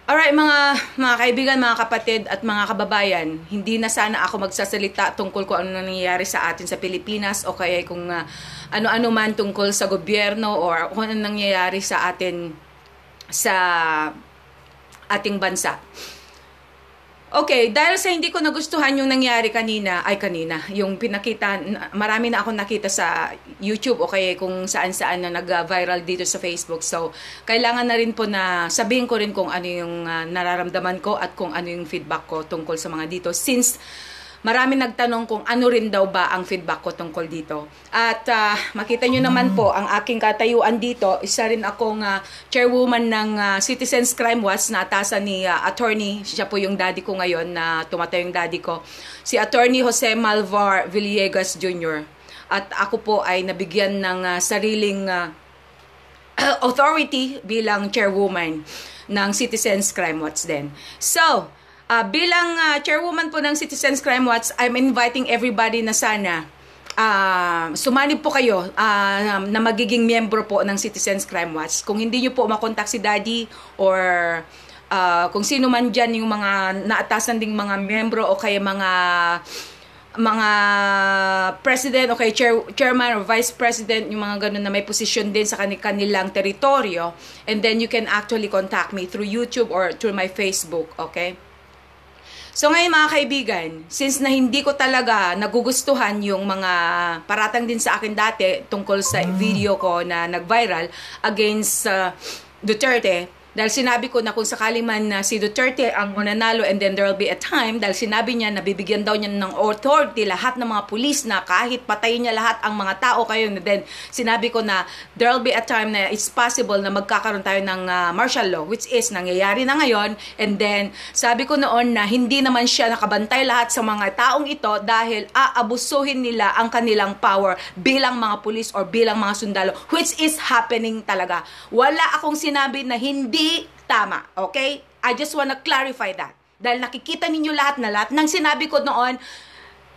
Alright, mga kaibigan, mga kapatid at mga kababayan, hindi na sana ako magsasalita tungkol kung ano nangyayari sa atin sa Pilipinas o kaya kung ano-ano man tungkol sa gobyerno o kung ano nangyayari sa atin sa ating bansa. Okay, dahil sa hindi ko nagustuhan yung nangyari kanina, yung pinakita, marami na akong nakita sa YouTube o kaya kung saan-saan na nag-viral dito sa Facebook. So, kailangan na rin po na sabihin ko rin kung ano yung nararamdaman ko at kung ano yung feedback ko tungkol sa mga dito. Since marami nagtanong kung ano rin daw ba ang feedback ko tungkol dito. At makita nyo naman po, ang aking katayuan dito, isa rin akong chairwoman ng Citizens Crime Watch na atasan ni attorney, siya po yung daddy ko ngayon na tumatayo yung daddy ko, si attorney Jose Malvar Villegas Jr. At ako po ay nabigyan ng sariling authority bilang chairwoman ng Citizens Crime Watch din. So, bilang chairwoman po ng Citizens Crime Watch, I'm inviting everybody na sana sumanib po kayo na magiging miyembro po ng Citizens Crime Watch. Kung hindi nyo po makontak si Daddy or kung sino man dyan yung mga naatasan ding mga miyembro o kaya mga president o kaya chairman or vice president, yung mga ganun na may posisyon din sa kanilang teritoryo, and then you can actually contact me through YouTube or through my Facebook, okay? So ngayon mga kaibigan, since na hindi ko talaga nagugustuhan yung mga paratang din sa akin dati tungkol sa video ko na nag-viral against Duterte, dahil sinabi ko na kung sakali man na si Duterte ang mananalo and then there will be a time, dahil sinabi niya na bibigyan daw niya ng authority lahat ng mga pulis na kahit patayin niya lahat ang mga tao kayo, and then sinabi ko na there will be a time na it's possible na magkakaroon tayo ng martial law, which is nangyayari na ngayon. And then sabi ko noon na hindi naman siya nakabantay lahat sa mga taong ito dahil aabusuhin nila ang kanilang power bilang mga pulis or bilang mga sundalo, which is happening talaga. Wala akong sinabi na hindi tama, okay? I just wanna clarify that. Dahil nakikita ninyo lahat ng sinabi ko noon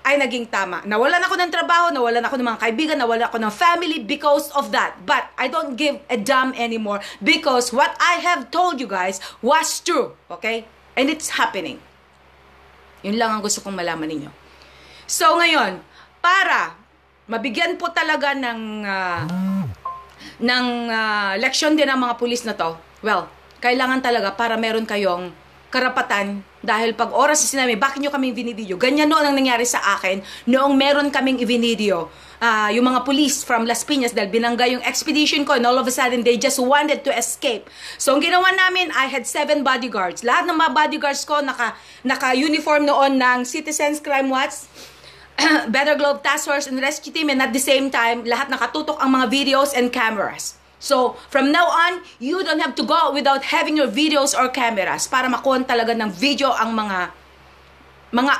ay naging tama. Nawalan ako ng trabaho, nawalan ako ng mga kaibigan, nawalan ako ng family because of that. But I don't give a damn anymore because what I have told you guys was true, okay? And it's happening. Yun lang ang gusto kong malaman ninyo. So ngayon, para mabigyan po talaga ng leksyon din ang mga pulis na to, well, kailangan talaga para meron kayong karapatan, dahil pag oras na sinabi, bakit nyo kaming vinivideo? Ganyan noon ang nangyari sa akin noong meron kaming i-video. Yung mga police from Las Piñas, dahil binangga yung expedition ko and all of a sudden they just wanted to escape. So ang ginawa namin, I had 7 bodyguards. Lahat ng mga bodyguards ko naka-uniform noon ng Citizens Crime Watch, Better Globe Task Force and Rescue Team, and at the same time, lahat nakatutok ang mga videos and cameras. So, from now on, you don't have to go out without having your videos or cameras para makuha talaga ng video ang mga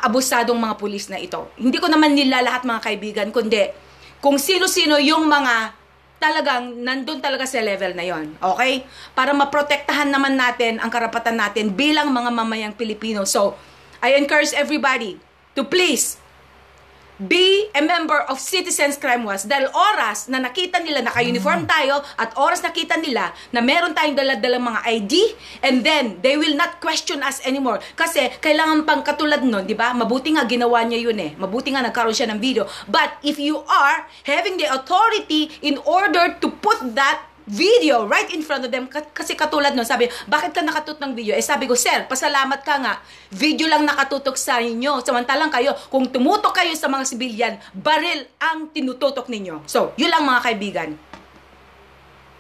abusadong mga pulis na ito. Hindi ko naman nila lahat mga kaibigan, kundi kung sino-sino yung mga talagang nandun talaga sa level na yon, okay? Para maprotektahan naman natin ang karapatan natin bilang mga mamayang Pilipino. So, I encourage everybody to please be a member of Citizens Crime Watch, dahil oras na nakita nila naka-uniform tayo at oras nakita nila na meron tayong dala-dalang mga ID, and then they will not question us anymore. Kasi kailangan pang katulad nun, di ba? Mabuti nga ginawa niya yun eh. Mabuti nga nagkaroon siya ng video. But if you are having the authority in order to put that video right in front of them, kasi katulad nun, sabi, bakit ka nakatutok ng video? Eh sabi ko, sir, pasalamat ka nga, video lang nakatutok sa inyo. Samantalang kayo, kung tumutok kayo sa mga sibilyan, baril ang tinututok ninyo. So, yun lang mga kaibigan.